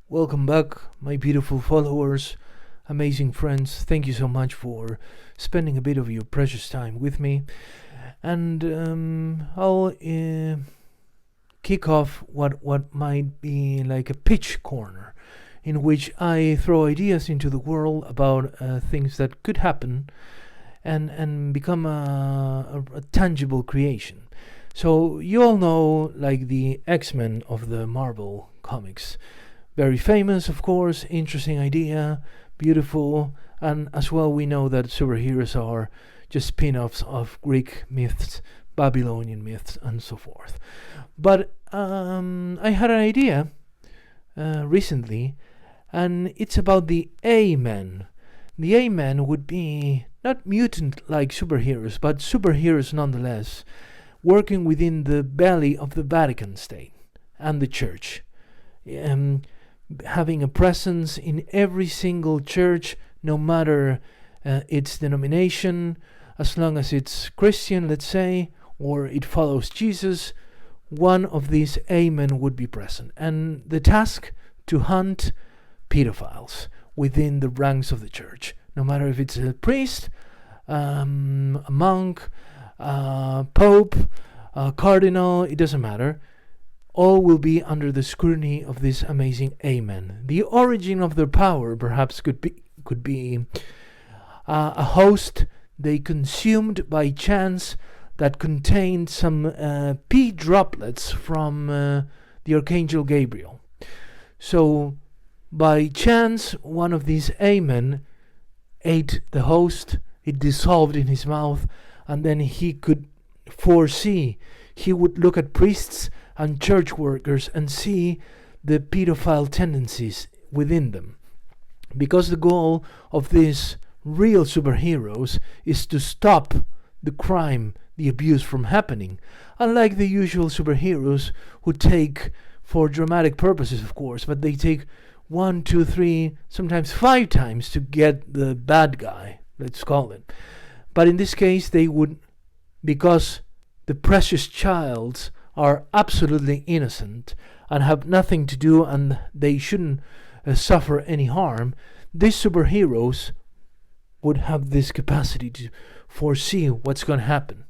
Welcome back, my beautiful followers, amazing friends. Thank you so much for spending a bit of your precious time with me. And I'll kick off what might be like a pitch corner in which I throw ideas into the world about things that could happen and become a tangible creation. So you all know like the X-Men of the Marvel comics. Very famous, of course, interesting idea, beautiful, and as well we know that superheroes are just spin-offs of Greek myths, Babylonian myths, and so forth. But I had an idea recently, and it's about the A-Men. The A-Men would be not mutant-like superheroes, but superheroes nonetheless, working within the belly of the Vatican State and the Church. Having a presence in every single church, no matter its denomination, as long as it's Christian, let's say, or it follows Jesus, one of these amen would be present. And the task to hunt pedophiles within the ranks of the church, no matter if it's a priest, a monk, a pope, a cardinal, it doesn't matter. All will be under the scrutiny of this amazing amen. The origin of their power perhaps could be a host they consumed by chance that contained some pea droplets from the Archangel Gabriel. So by chance one of these amen ate the host, it dissolved in his mouth, and then he could foresee, he would look at priests and church workers and see the pedophile tendencies within them. Because the goal of these real superheroes is to stop the crime, the abuse from happening, unlike the usual superheroes who take, for dramatic purposes of course, but they take 1, 2, 3, sometimes 5 times to get the bad guy, let's call it. But in this case they would, because the precious childs are absolutely innocent and have nothing to do and they shouldn't suffer any harm, these superheroes would have this capacity to foresee what's going to happen.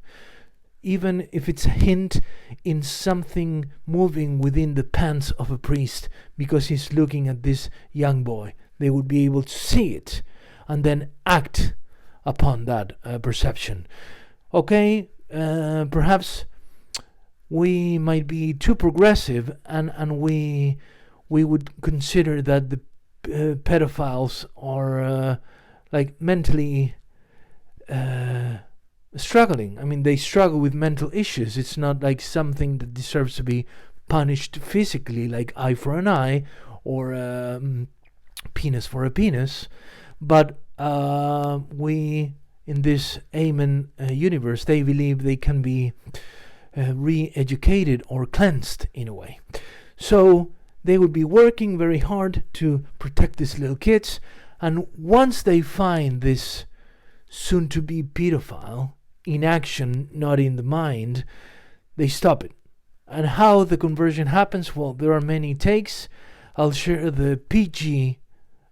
Even if it's a hint in something moving within the pants of a priest because he's looking at this young boy, they would be able to see it and then act upon that perception. Okay, perhaps we might be too progressive and we would consider that the pedophiles are like mentally struggling. I mean, they struggle with mental issues. It's not like something that deserves to be punished physically, like eye for an eye or penis for a penis. But we, in this Amen universe, they believe they can be re-educated or cleansed in a way. So they would be working very hard to protect these little kids, and once they find this soon-to-be pedophile in action, not in the mind, they stop it. And how the conversion happens, well, there are many takes. I'll share the PG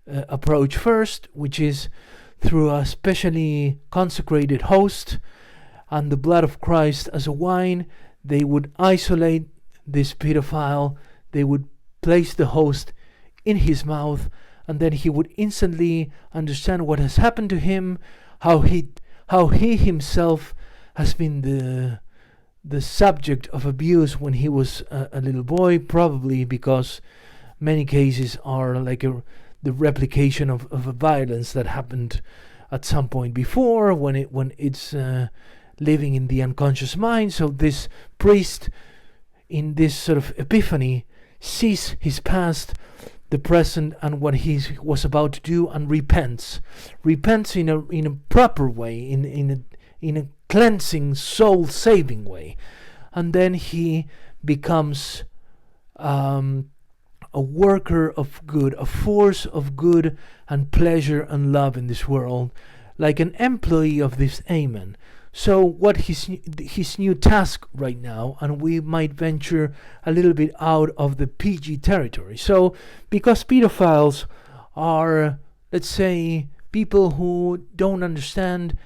approach first, which is through a specially consecrated host and the blood of Christ as a wine. They would isolate this pedophile, they would place the host in his mouth, and then he would instantly understand what has happened to him, how he himself has been the subject of abuse when he was a little boy, probably because many cases are like the replication of a violence that happened at some point before when it's living in the unconscious mind. So this priest, in this sort of epiphany, sees his past, the present, and what he was about to do, and repents in a proper way, in a cleansing, soul-saving way, and then he becomes a worker of good, a force of good and pleasure and love in this world, like an employee of this Amen. So what his new task right now, and we might venture a little bit out of the PG territory. So because pedophiles are, let's say, people who don't understand,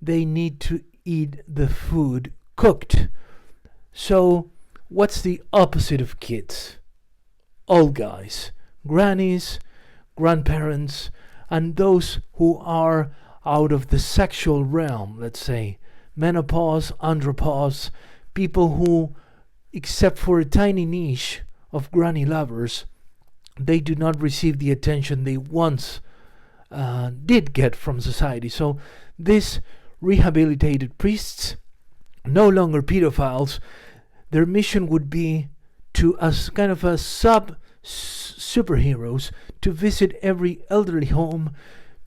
they need to eat the food cooked. So what's the opposite of kids? Old guys, grannies, grandparents, and those who are out of the sexual realm, let's say, menopause, andropause, people who, except for a tiny niche of granny lovers, they do not receive the attention they once did get from society. So these rehabilitated priests, no longer pedophiles, their mission would be to, as kind of a superheroes, to visit every elderly home,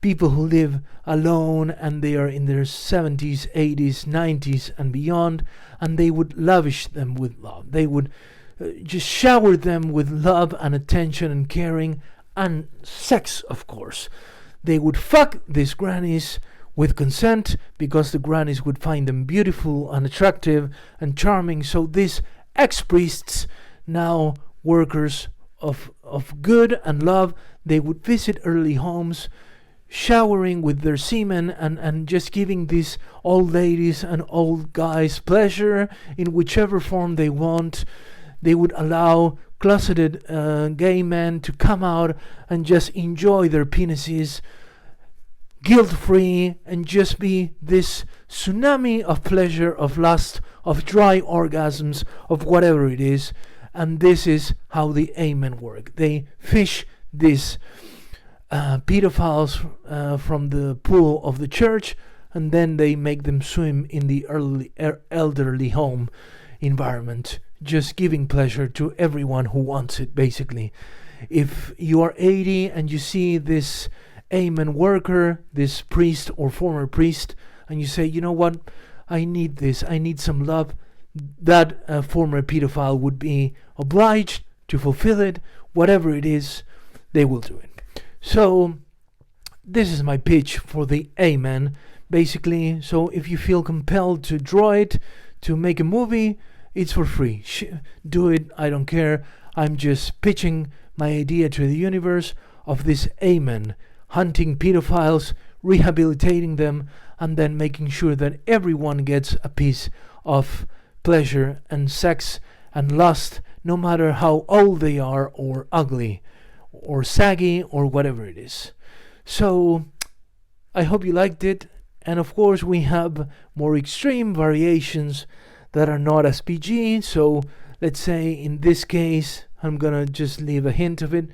people who live alone and they are in their 70s, 80s, 90s and beyond, and they would lavish them with love. They would just shower them with love and attention and caring and sex, of course. They would fuck these grannies with consent, because the grannies would find them beautiful and attractive and charming. So these ex-priests, now workers of good and love, they would visit early homes, showering with their semen and just giving these old ladies and old guys pleasure in whichever form they want. They would allow closeted gay men to come out and just enjoy their penises guilt-free and just be this tsunami of pleasure, of lust, of dry orgasms, of whatever it is. And this is how the amen work. They fish these pedophiles from the pool of the church, and then they make them swim in the elderly home environment, just giving pleasure to everyone who wants it, basically. If you are 80 and you see this amen worker, this priest or former priest, and you say, you know what, I need this, I need some love, that former pedophile would be obliged to fulfill it. Whatever it is, they will do it. So this is my pitch for the amen, basically. So if you feel compelled to draw it, to make a movie, it's for free. Do it, I don't care. I'm just pitching my idea to the universe of this amen, hunting pedophiles, rehabilitating them, and then making sure that everyone gets a piece of pleasure and sex and lust, no matter how old they are or ugly or saggy or whatever it is. So I hope you liked it. And of course we have more extreme variations that are not as PG. So let's say in this case, I'm gonna just leave a hint of it.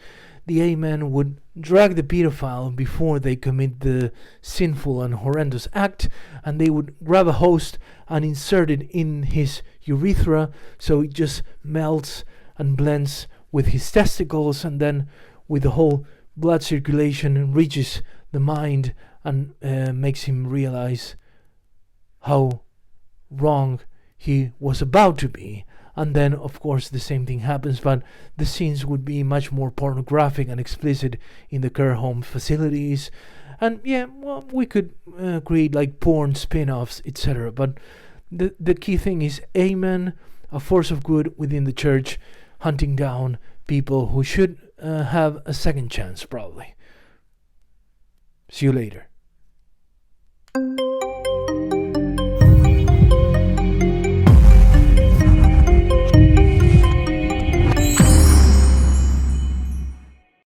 The amen would drag the pedophile before they commit the sinful and horrendous act, and they would grab a host and insert it in his urethra, so it just melts and blends with his testicles, and then with the whole blood circulation reaches the mind and makes him realize how wrong he was about to be. And then, of course, the same thing happens, but the scenes would be much more pornographic and explicit in the care home facilities. And yeah, well, we could create like porn spin-offs, etc. But the key thing is amen, a force of good within the church, hunting down people who should have a second chance, probably. See you later.